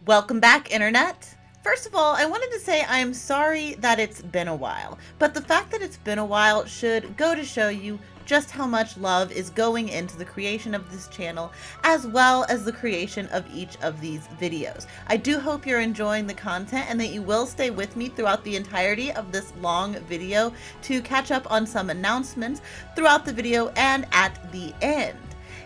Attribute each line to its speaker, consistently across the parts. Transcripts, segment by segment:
Speaker 1: Welcome back, Internet. First of all, I wanted to say I'm sorry that it's been a while, but the fact that it's been a while should go to show you just how much love is going into the creation of this channel, as well as the creation of each of these videos. I do hope you're enjoying the content and that you will stay with me throughout the entirety of this long video to catch up on some announcements throughout the video and at the end.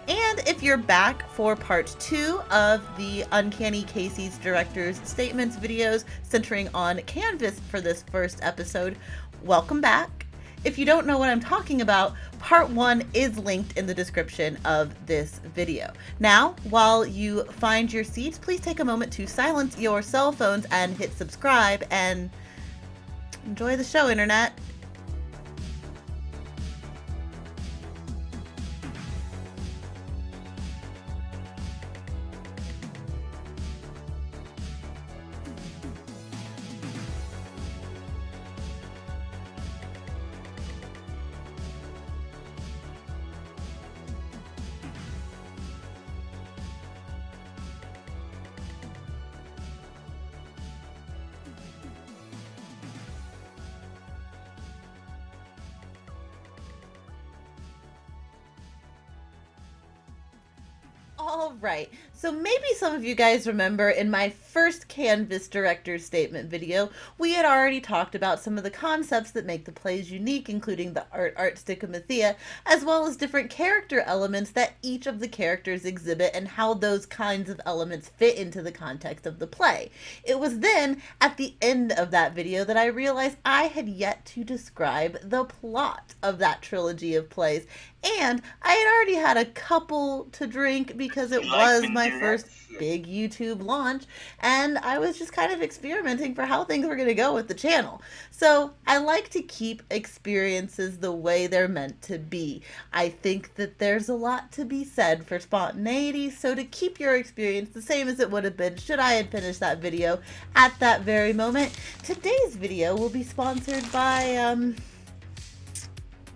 Speaker 1: And if you're back for part 2 of the Uncanny Casey's Director's Statements videos centering on Canvas for this first episode, welcome back. If you don't know what I'm talking about, part 1 is linked in the description of this video. Now, while you find your seats, please take a moment to silence your cell phones and hit subscribe and enjoy the show, Internet. All right, so maybe some of you guys remember in my first Canvas Director's Statement video, we had already talked about some of the concepts that make the plays unique, including the art stichomathea, as well as different character elements that each of the characters exhibit and how those kinds of elements fit into the context of the play. It was then, at the end of that video, that I realized I had yet to describe the plot of that trilogy of plays, and I had already had a couple to drink because it was my first big YouTube launch, and I was just kind of experimenting for how things were going to go with the channel. So I like to keep experiences the way they're meant to be. I think that there's a lot to be said for spontaneity, so to keep your experience the same as it would have been should I had finished that video at that very moment, today's video will be sponsored by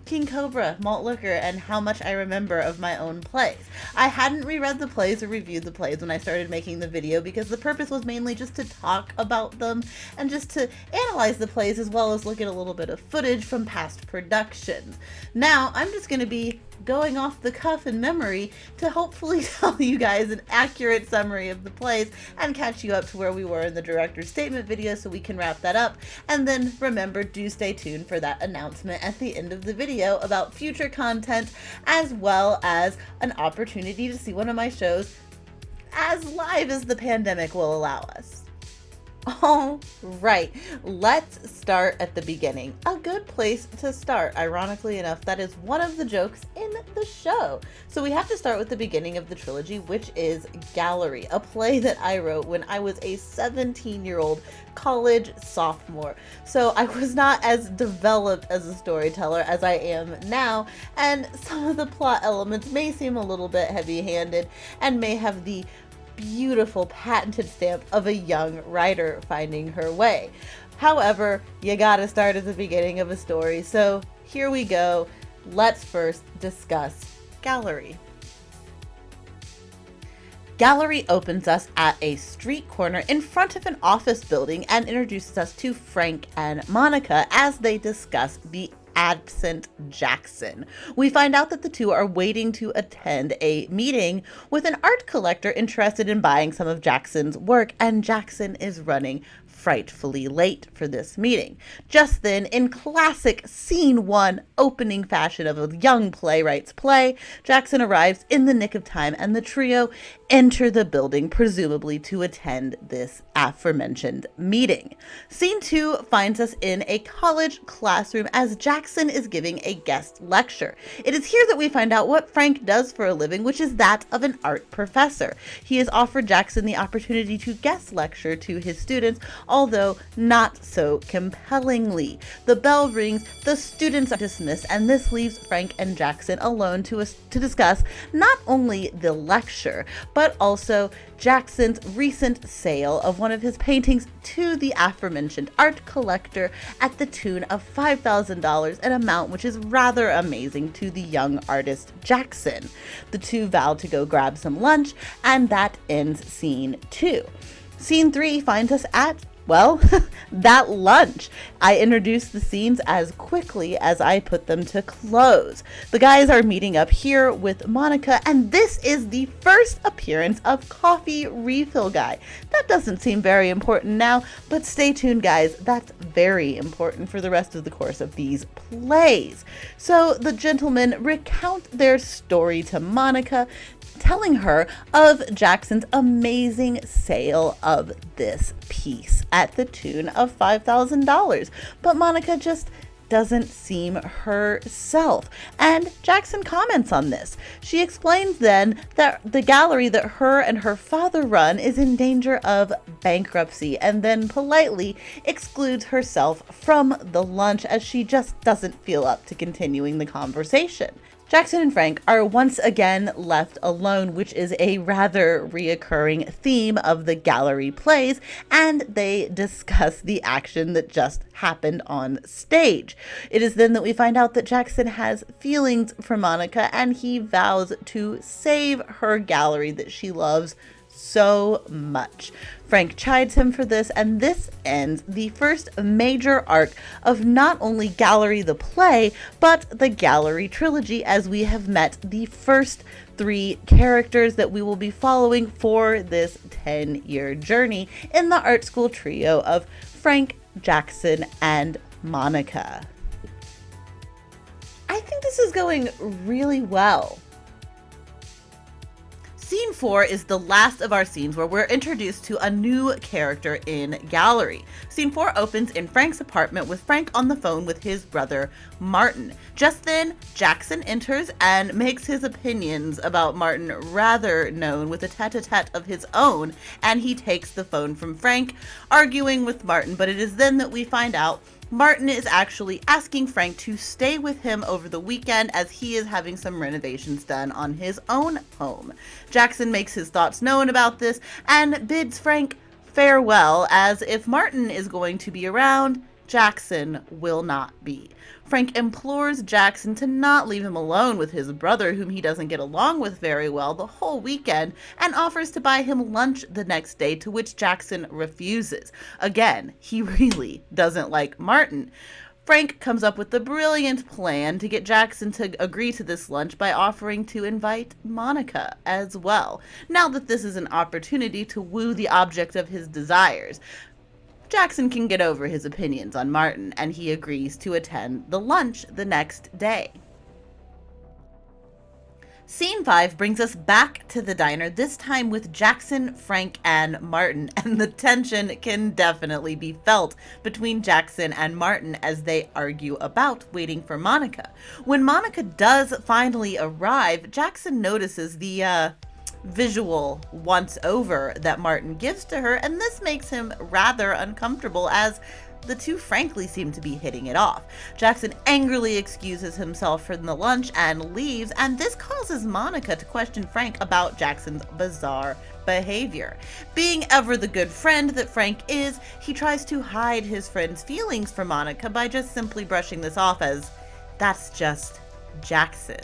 Speaker 1: King Cobra malt liquor and how much I remember of my own plays. I hadn't reread the plays or reviewed the plays when I started making the video because the purpose was mainly just to talk about them and just to analyze the plays as well as look at a little bit of footage from past productions. Now I'm just going to be going off the cuff in memory to hopefully tell you guys an accurate summary of the plays and catch you up to where we were in the director's statement video so we can wrap that up. And then remember, do stay tuned for that announcement at the end of the video about future content, as well as an opportunity to see one of my shows as live as the pandemic will allow us. All right, let's start at the beginning. A good place to start. Ironically enough, that is one of the jokes in the show. So we have to start with the beginning of the trilogy, which is Gallery, a play that I wrote when I was a 17-year-old college sophomore. So I was not as developed as a storyteller as I am now, and some of the plot elements may seem a little bit heavy-handed and may have the beautiful patented stamp of a young writer finding her way. However, you gotta start at the beginning of a story, so here we go. Let's first discuss Gallery. Gallery opens us at a street corner in front of an office building and introduces us to Frank and Monica as they discuss the absent Jackson. We find out that the two are waiting to attend a meeting with an art collector interested in buying some of Jackson's work, and Jackson is running frightfully late for this meeting. Just then, in classic scene 1 opening fashion of a young playwright's play, Jackson arrives in the nick of time and the trio enter the building, presumably to attend this aforementioned meeting. Scene 2 finds us in a college classroom as Jackson is giving a guest lecture. It is here that we find out what Frank does for a living, which is that of an art professor. He has offered Jackson the opportunity to guest lecture to his students, although not so compellingly. The bell rings, the students are dismissed, and this leaves Frank and Jackson alone to discuss not only the lecture, but also Jackson's recent sale of one of his paintings to the aforementioned art collector at the tune of $5,000, an amount which is rather amazing to the young artist Jackson. The two vow to go grab some lunch, and that ends scene 2. Scene 3 finds us at, well, that lunch. I introduced the scenes as quickly as I put them to close. The guys are meeting up here with Monica, and this is the first appearance of Coffee Refill Guy. That doesn't seem very important now, but stay tuned, guys. That's very important for the rest of the course of these plays. So the gentlemen recount their story to Monica, telling her of Jackson's amazing sale of this piece at the tune of $5,000. But Monica just doesn't seem herself, and Jackson comments on this. She explains then that the gallery that her and her father run is in danger of bankruptcy, and then politely excludes herself from the lunch as she just doesn't feel up to continuing the conversation. Jackson and Frank are once again left alone, which is a rather reoccurring theme of the gallery plays, and they discuss the action that just happened on stage. It is then that we find out that Jackson has feelings for Monica, and he vows to save her gallery that she loves so much. Frank chides him for this, and this ends the first major arc of not only Gallery the play, but the Gallery trilogy, as we have met the first 3 characters that we will be following for this 10-year journey in the art school trio of Frank, Jackson, and Monica. I think this is going really well. Scene 4 is the last of our scenes where we're introduced to a new character in Gallery. Scene 4 opens in Frank's apartment with Frank on the phone with his brother, Martin. Just then, Jackson enters and makes his opinions about Martin rather known with a tete-a-tete of his own, and he takes the phone from Frank, arguing with Martin, but it is then that we find out Martin is actually asking Frank to stay with him over the weekend as he is having some renovations done on his own home. Jackson makes his thoughts known about this and bids Frank farewell, as if Martin is going to be around, Jackson will not be. Frank implores Jackson to not leave him alone with his brother, whom he doesn't get along with very well, the whole weekend, and offers to buy him lunch the next day, to which Jackson refuses. Again, he really doesn't like Martin. Frank comes up with the brilliant plan to get Jackson to agree to this lunch by offering to invite Monica as well, now that this is an opportunity to woo the object of his desires. Jackson can get over his opinions on Martin, and he agrees to attend the lunch the next day. Scene 5 brings us back to the diner, this time with Jackson, Frank, and Martin, and the tension can definitely be felt between Jackson and Martin as they argue about waiting for Monica. When Monica does finally arrive, Jackson notices the visual once over that Martin gives to her, and this makes him rather uncomfortable as the two frankly seem to be hitting it off. Jackson angrily excuses himself from the lunch and leaves, and this causes Monica to question Frank about Jackson's bizarre behavior. Being ever the good friend that Frank is, he tries to hide his friend's feelings for Monica by just simply brushing this off as, that's just Jackson.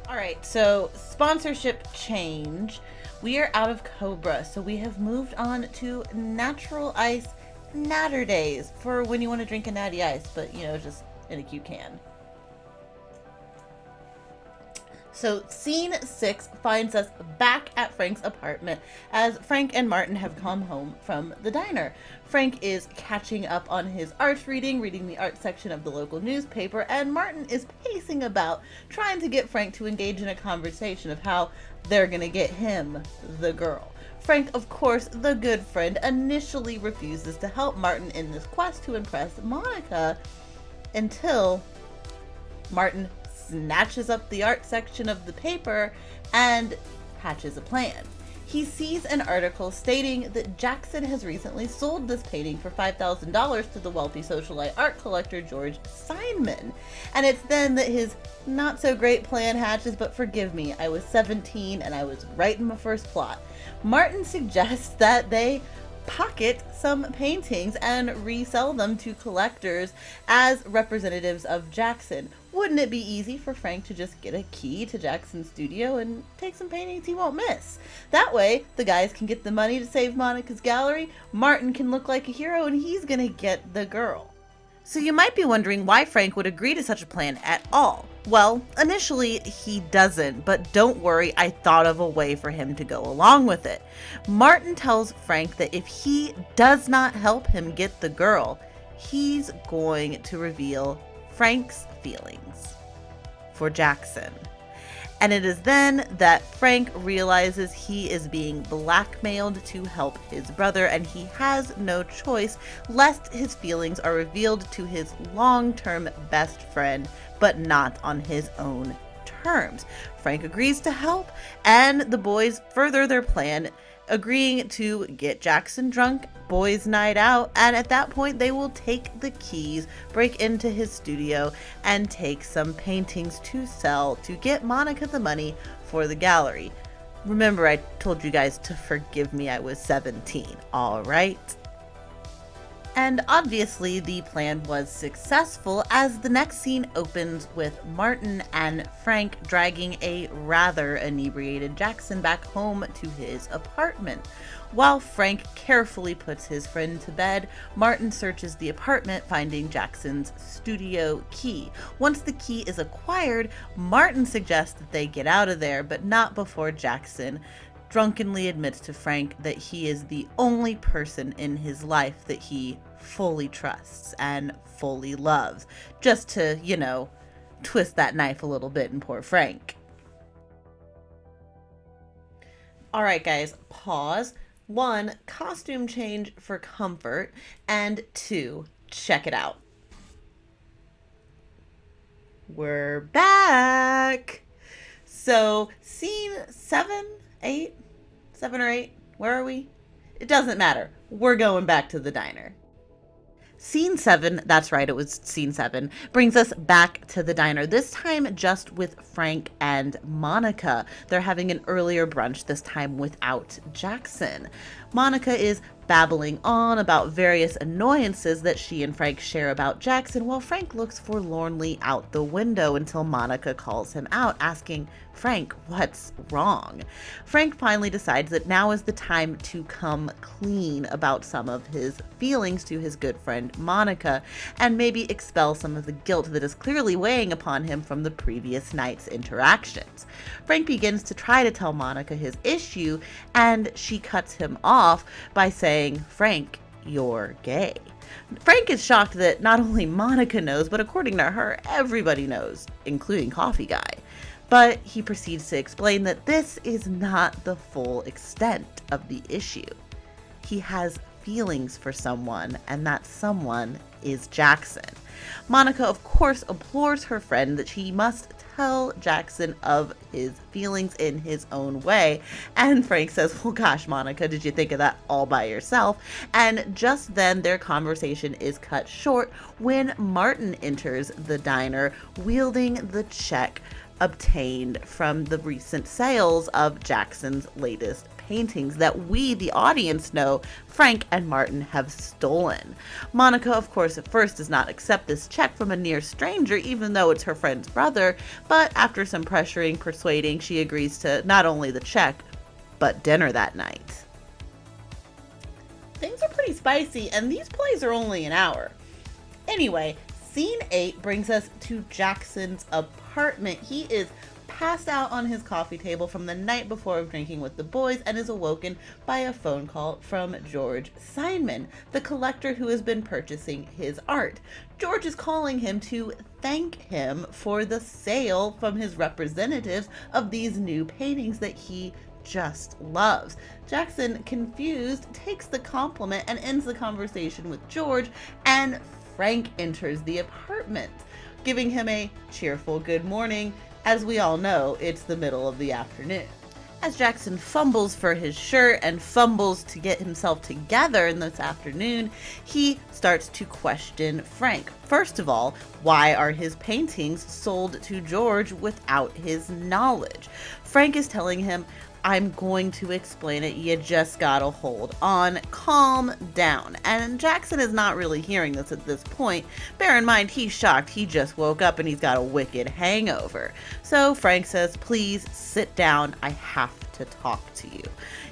Speaker 1: All right, so sponsorship change. We are out of Cobra, so we have moved on to Natural Ice Natter Days for when you want to drink a natty ice, but just in a cute can. So scene 6 finds us back at Frank's apartment as Frank and Martin have come home from the diner. Frank is catching up on his art reading the art section of the local newspaper, and Martin is pacing about trying to get Frank to engage in a conversation of how they're gonna get him the girl. Frank, of course, the good friend, initially refuses to help Martin in this quest to impress Monica until Martin snatches up the art section of the paper and hatches a plan. He sees an article stating that Jackson has recently sold this painting for $5,000 to the wealthy socialite art collector George Steinman. And it's then that his not so great plan hatches, but forgive me, I was 17 and I was writing my first plot. Martin suggests that they pocket some paintings and resell them to collectors as representatives of Jackson. Wouldn't it be easy for Frank to just get a key to Jackson's studio and take some paintings he won't miss? That way, the guys can get the money to save Monica's gallery, Martin can look like a hero, and he's gonna get the girl. So you might be wondering why Frank would agree to such a plan at all. Well, initially he doesn't, but don't worry, I thought of a way for him to go along with it. Martin tells Frank that if he does not help him get the girl, he's going to reveal Frank's feelings for Jackson. And it is then that Frank realizes he is being blackmailed to help his brother, and he has no choice lest his feelings are revealed to his long-term best friend, but not on his own terms. Frank agrees to help, and the boys further their plan, agreeing to get Jackson drunk, boys' night out, and at that point they will take the keys, break into his studio, and take some paintings to sell to get Monica the money for the gallery. Remember, I told you guys to forgive me, I was 17, alright? And obviously the plan was successful, as the next scene opens with Martin and Frank dragging a rather inebriated Jackson back home to his apartment. While Frank carefully puts his friend to bed, Martin searches the apartment, finding Jackson's studio key. Once the key is acquired, Martin suggests that they get out of there, but not before Jackson drunkenly admits to Frank that he is the only person in his life that he fully trusts and fully loves, just to, you know, twist that knife a little bit in poor Frank. Alright guys, pause. 1, costume change for comfort, and 2, check it out. We're back! So, scene 7 or 8, where are we? It doesn't matter. We're going back to the diner. Scene 7, that's right, it was scene 7, brings us back to the diner, this time just with Frank and Monica. They're having an earlier brunch, this time without Jackson. Monica is babbling on about various annoyances that she and Frank share about Jackson, while Frank looks forlornly out the window until Monica calls him out, asking, "Frank, what's wrong?" Frank finally decides that now is the time to come clean about some of his feelings to his good friend Monica, and maybe expel some of the guilt that is clearly weighing upon him from the previous night's interactions. Frank begins to try to tell Monica his issue, and she cuts him off by saying, "Frank, you're gay." Frank is shocked that not only Monica knows, but according to her, everybody knows, including Coffee Guy. But he proceeds to explain that this is not the full extent of the issue. He has feelings for someone, and that someone is Jackson. Monica, of course, implores her friend that she must tell Jackson of his feelings in his own way, and Frank says, "Well, gosh, Monica, did you think of that all by yourself?" And just then their conversation is cut short when Martin enters the diner wielding the check obtained from the recent sales of Jackson's latest paintings that we, the audience, know Frank and Martin have stolen. Monica, of course, at first does not accept this check from a near stranger, even though it's her friend's brother, but after some pressuring, persuading, she agrees to not only the check, but dinner that night. Things are pretty spicy, and these plays are only an hour. Anyway, scene 8 brings us to Jackson's apartment. He is passed out on his coffee table from the night before of drinking with the boys and is awoken by a phone call from George Simon, the collector who has been purchasing his art. George is calling him to thank him for the sale from his representatives of these new paintings that he just loves. Jackson, confused, takes the compliment and ends the conversation with George, and Frank enters the apartment, giving him a cheerful good morning. As we all know, it's the middle of the afternoon. As Jackson fumbles for his shirt and fumbles to get himself together in this afternoon, he starts to question Frank. First of all, why are his paintings sold to George without his knowledge? Frank is telling him, I'm going to explain it. You just gotta hold on. Calm down. And Jackson is not really hearing this at this point. Bear in mind, he's shocked. He just woke up and he's got a wicked hangover. So Frank says, please sit down. I have to talk to you.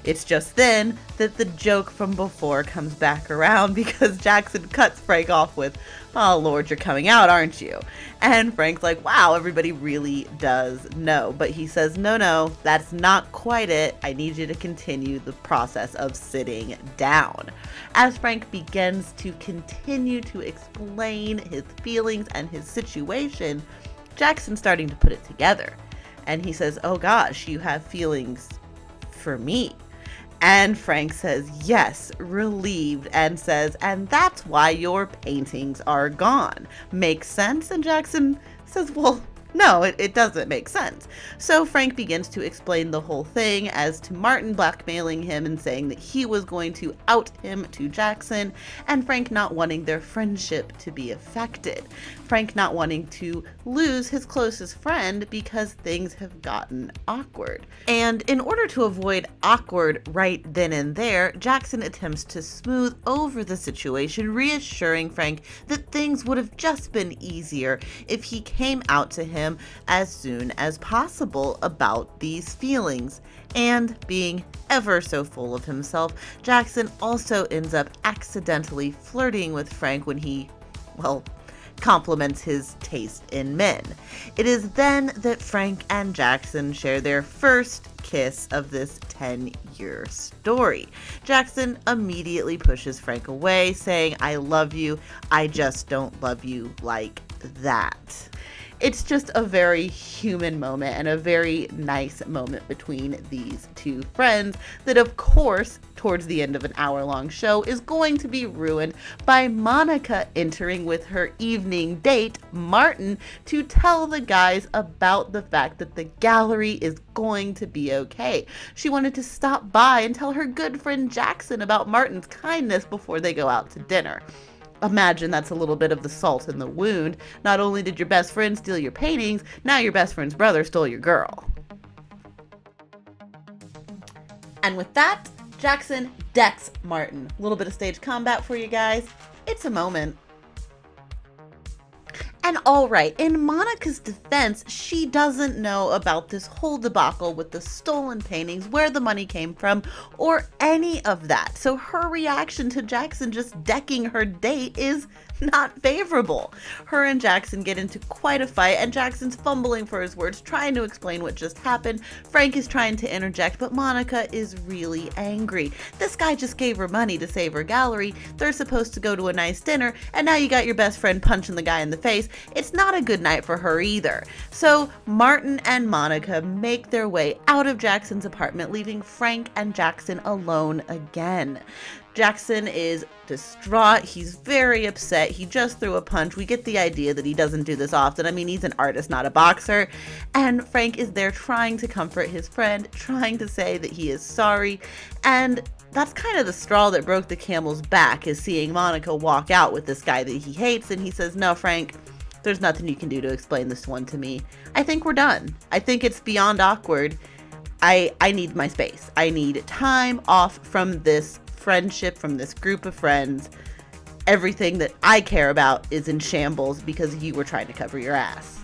Speaker 1: It's just then that the joke from before comes back around because Jackson cuts Frank off with, oh Lord, you're coming out, aren't you? And Frank's like, wow, everybody really does know. But he says, no, that's not quite it. I need you to continue the process of sitting down. As Frank begins to continue to explain his feelings and his situation, Jackson's starting to put it together. And he says, oh gosh, you have feelings for me. And Frank says, yes, relieved, and says, and that's why your paintings are gone. Makes sense? And Jackson says, well, no, it doesn't make sense. So Frank begins to explain the whole thing as to Martin blackmailing him and saying that he was going to out him to Jackson, and Frank not wanting their friendship to be affected. Frank not wanting to lose his closest friend because things have gotten awkward. And in order to avoid awkward right then and there, Jackson attempts to smooth over the situation, reassuring Frank that things would have just been easier if he came out to him as soon as possible about these feelings. And being ever so full of himself, Jackson also ends up accidentally flirting with Frank when he, well, compliments his taste in men. It is then that Frank and Jackson share their first kiss of this 10-year story. Jackson immediately pushes Frank away, saying, I love you, I just don't love you like that. It's just a very human moment and a very nice moment between these two friends that, of course, towards the end of an hour-long show is going to be ruined by Monica entering with her evening date, Martin, to tell the guys about the fact that the gallery is going to be okay. She wanted to stop by and tell her good friend Jackson about Martin's kindness before they go out to dinner. Imagine that's a little bit of the salt in the wound. Not only did your best friend steal your paintings, now your best friend's brother stole your girl. And with that, Jackson decks Martin. A little bit of stage combat for you guys. It's a moment. And alright, in Monica's defense, she doesn't know about this whole debacle with the stolen paintings, where the money came from, or any of that. So her reaction to Jackson just decking her date is not favorable. Her and Jackson get into quite a fight, and Jackson's fumbling for his words, trying to explain what just happened. Frank is trying to interject, but Monica is really angry. This guy just gave her money to save her gallery. They're supposed to go to a nice dinner, and now you got your best friend punching the guy in the face. It's not a good night for her either. So Martin and Monica make their way out of Jackson's apartment, leaving Frank and Jackson alone again. Jackson is distraught. He's very upset. He just threw a punch. We get the idea that he doesn't do this often. I mean, he's an artist, not a boxer. And Frank is there trying to comfort his friend, trying to say that he is sorry. And that's kind of the straw that broke the camel's back, is seeing Monica walk out with this guy that he hates. And he says, no, Frank, there's nothing you can do to explain this one to me. I think we're done. I think it's beyond awkward. I need my space. I need time off from this friendship, from this group of friends. Everything that I care about is in shambles because you were trying to cover your ass.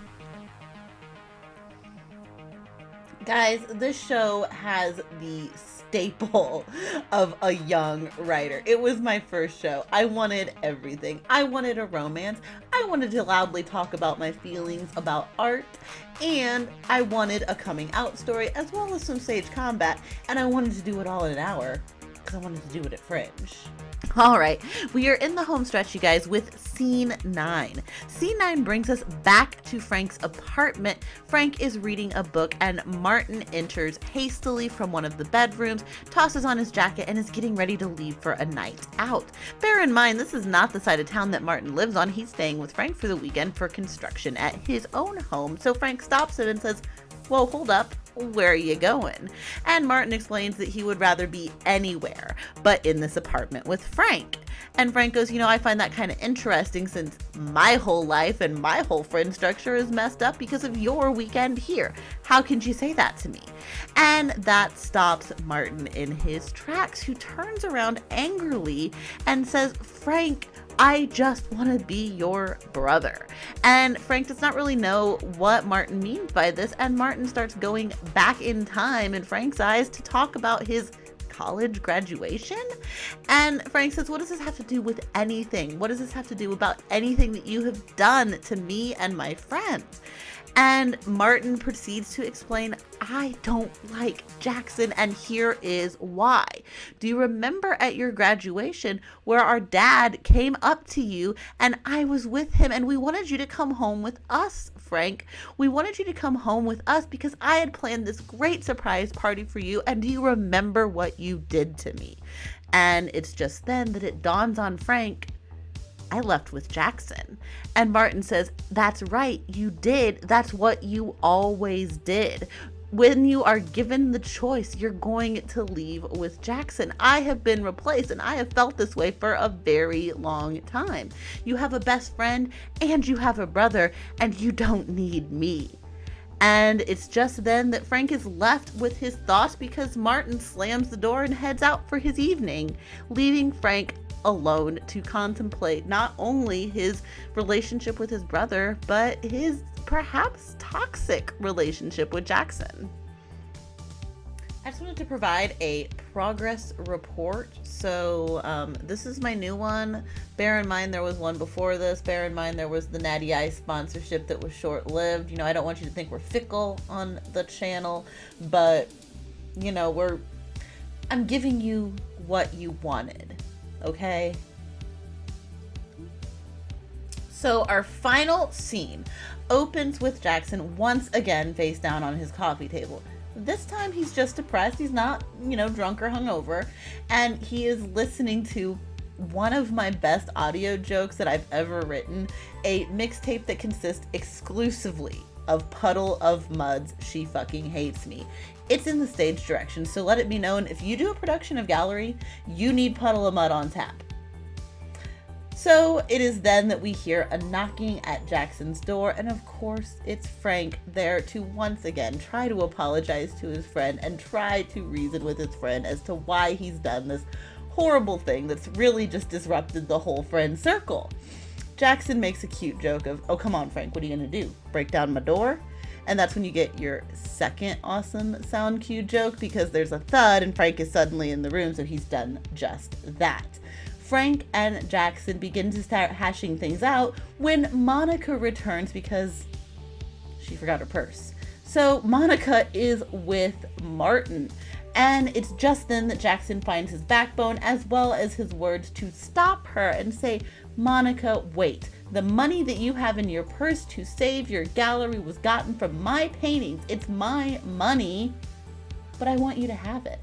Speaker 1: Guys, this show has the staple of a young writer. It was my first show. I wanted everything. I wanted a romance. I wanted to loudly talk about my feelings about art. And I wanted a coming out story as well as some stage combat. And I wanted to do it all in an hour because I wanted to do it at Fringe. All right, we are in the home stretch, you guys, with Scene 9. Scene 9 brings us back to Frank's apartment. Frank is reading a book and Martin enters hastily from one of the bedrooms, tosses on his jacket, and is getting ready to leave for a night out. Bear in mind, this is not the side of town that Martin lives on. He's staying with Frank for the weekend for construction at his own home. So Frank stops him and says, whoa, hold up. Where are you going? And Martin explains that he would rather be anywhere but in this apartment with Frank. And Frank goes, you know, I find that kind of interesting since my whole life and my whole friend structure is messed up because of your weekend here. How can you say that to me? And that stops Martin in his tracks, who turns around angrily and says, Frank, I just want to be your brother. And Frank does not really know what Martin means by this, and Martin starts going back in time in Frank's eyes to talk about his college graduation. And Frank says, what does this have to do with anything? What does this have to do about anything that you have done to me and my friends? And Martin proceeds to explain, I don't like Jackson, and here is why. Do you remember at your graduation where our dad came up to you and I was with him and we wanted you to come home with us, Frank? We wanted you to come home with us because I had planned this great surprise party for you, and do you remember what you did to me? And it's just then that it dawns on Frank, I left with Jackson. And Martin says, that's right, you did. That's what you always did. When you are given the choice, you're going to leave with Jackson. I have been replaced, and I have felt this way for a very long time. You have a best friend and you have a brother, and you don't need me. And it's just then that Frank is left with his thoughts because Martin slams the door and heads out for his evening, leaving Frank alone to contemplate not only his relationship with his brother, but his perhaps toxic relationship with Jackson. I just wanted to provide a progress report. So this is my new one. Bear in mind there was one before this. Bear in mind there was the Natty Ice sponsorship that was short-lived. You know, I don't want you to think we're fickle on the channel, but you know, I'm giving you what you wanted. Okay. So our final scene opens with Jackson once again face down on his coffee table. This time he's just depressed. He's not, you know, drunk or hungover. And he is listening to one of my best audio jokes that I've ever written. A mixtape that consists exclusively of Puddle of Mud's She Fucking Hates Me. It's in the stage direction, so let it be known, if you do a production of Gallery, you need Puddle of Mud on tap. So it is then that we hear a knocking at Jackson's door, and of course it's Frank there to once again try to apologize to his friend and try to reason with his friend as to why he's done this horrible thing that's really just disrupted the whole friend circle. Jackson makes a cute joke of, oh, come on, Frank, what are you gonna do? Break down my door? And that's when you get your second awesome sound cue joke, because there's a thud and Frank is suddenly in the room, so he's done just that. Frank and Jackson begin to start hashing things out when Monica returns because she forgot her purse. So Monica is with Martin, and it's just then that Jackson finds his backbone as well as his words to stop her and say, Monica, wait. The money that you have in your purse to save your gallery was gotten from my paintings. It's my money, but I want you to have it.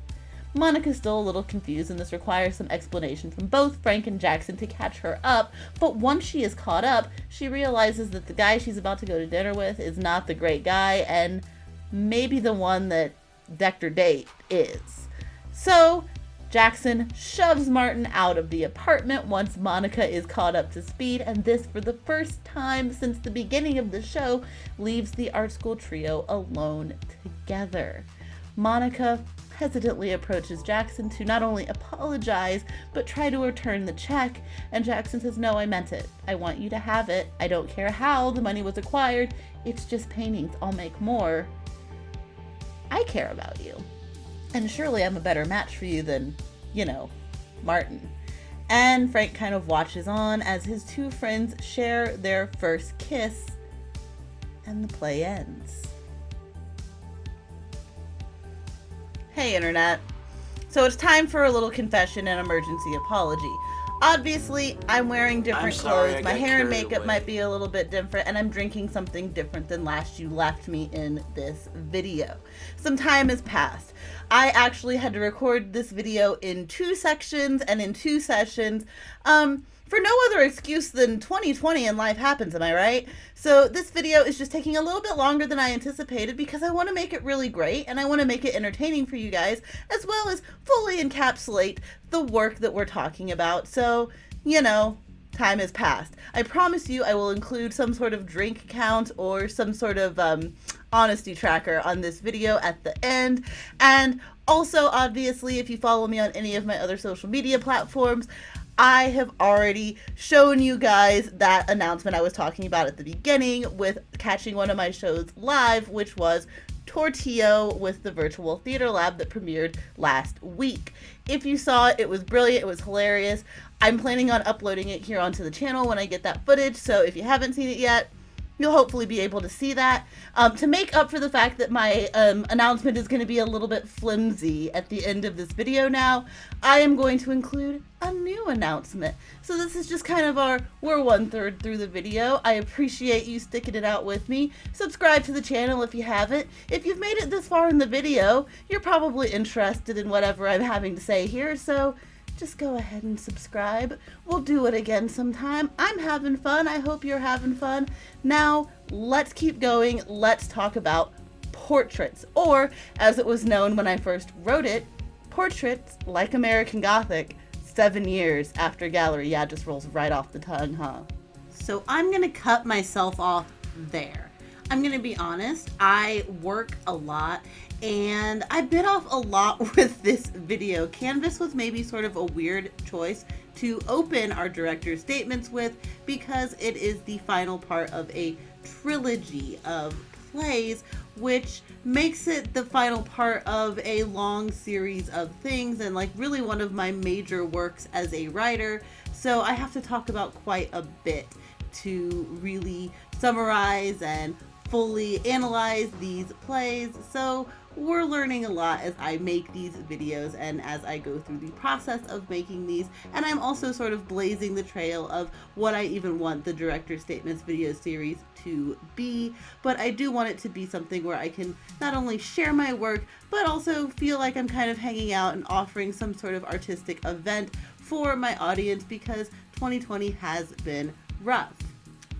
Speaker 1: Monica's still a little confused, and this requires some explanation from both Frank and Jackson to catch her up, but once she is caught up, she realizes that the guy she's about to go to dinner with is not the great guy, and maybe the one that decked her date is. So Jackson shoves Martin out of the apartment once Monica is caught up to speed, and this, for the first time since the beginning of the show, leaves the art school trio alone together. Monica hesitantly approaches Jackson to not only apologize, but try to return the check, and Jackson says, no, I meant it. I want you to have it. I don't care how the money was acquired. It's just paintings. I'll make more. I care about you. And surely I'm a better match for you than, you know, Martin. And Frank kind of watches on as his two friends share their first kiss, and the play ends. Hey, Internet. So it's time for a little confession and emergency apology. Obviously, I'm wearing different clothes. My hair and makeup might be a little bit different, and I'm drinking something different than last you left me in this video. Some time has passed. I actually had to record this video in 2 sections and in 2 sessions. for no other excuse than 2020 and life happens, am I right? So this video is just taking a little bit longer than I anticipated because I want to make it really great and I want to make it entertaining for you guys, as well as fully encapsulate the work that we're talking about. So, you know, time has passed. I promise you I will include some sort of drink count or some sort of honesty tracker on this video at the end. And also, obviously, if you follow me on any of my other social media platforms, I have already shown you guys that announcement I was talking about at the beginning with catching one of my shows live, which was Tortillo with the Virtual Theater Lab that premiered last week. If you saw it, it was brilliant, it was hilarious. I'm planning on uploading it here onto the channel when I get that footage, so if you haven't seen it yet, you'll hopefully be able to see that. To make up for the fact that my announcement is going to be a little bit flimsy at the end of this video now, I am going to include a new announcement. So this is just kind of we're 1/3 through the video. I appreciate you sticking it out with me. Subscribe to the channel if you haven't. If you've made it this far in the video, you're probably interested in whatever I'm having to say here, so just go ahead and subscribe. We'll do it again sometime. I'm having fun. I hope you're having fun. Now, let's keep going. Let's talk about portraits, or as it was known when I first wrote it, portraits like American Gothic, 7 years after Gallery. Yeah, it just rolls right off the tongue, huh? So I'm going to cut myself off there. I'm going to be honest, I work a lot and I bit off a lot with this video. Canvas was maybe sort of a weird choice to open our director's statements with because it is the final part of a trilogy of plays, which makes it the final part of a long series of things and like really one of my major works as a writer. So I have to talk about quite a bit to really summarize and fully analyze these plays. So we're learning a lot as I make these videos and as I go through the process of making these, and I'm also sort of blazing the trail of what I even want the Director's Statements video series to be. But I do want it to be something where I can not only share my work but also feel like I'm kind of hanging out and offering some sort of artistic event for my audience, because 2020 has been rough.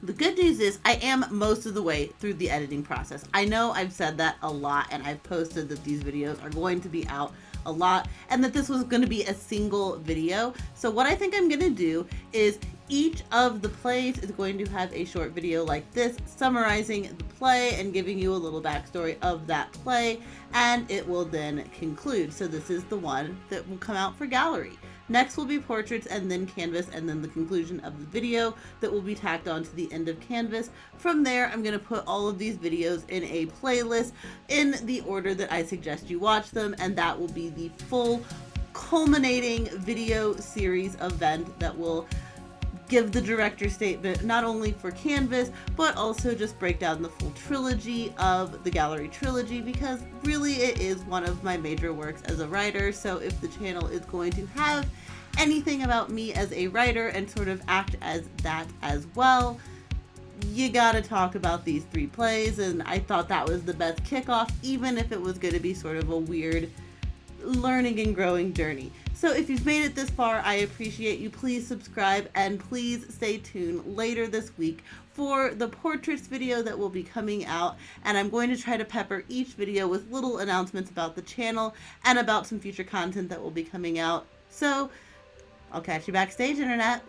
Speaker 1: The good news is I am most of the way through the editing process. I know I've said that a lot and I've posted that these videos are going to be out a lot and that this was going to be a single video. So what I think I'm going to do is each of the plays is going to have a short video like this summarizing the play and giving you a little backstory of that play, and it will then conclude. So this is the one that will come out for Gallery. Next will be portraits, and then canvas, and then the conclusion of the video that will be tacked on to the end of canvas. From there, I'm going to put all of these videos in a playlist in the order that I suggest you watch them, and that will be the full culminating video series event that will give the director's statement not only for canvas but also just break down the full trilogy of the Gallery trilogy, because really it is one of my major works as a writer. So if the channel is going to have anything about me as a writer and sort of act as that as well, you gotta talk about these 3 plays, and I thought that was the best kickoff, even if it was going to be sort of a weird learning and growing journey. So if you've made it this far, I appreciate you. Please subscribe and please stay tuned later this week for the portraits video that will be coming out. And I'm going to try to pepper each video with little announcements about the channel and about some future content that will be coming out. So I'll catch you backstage, Internet.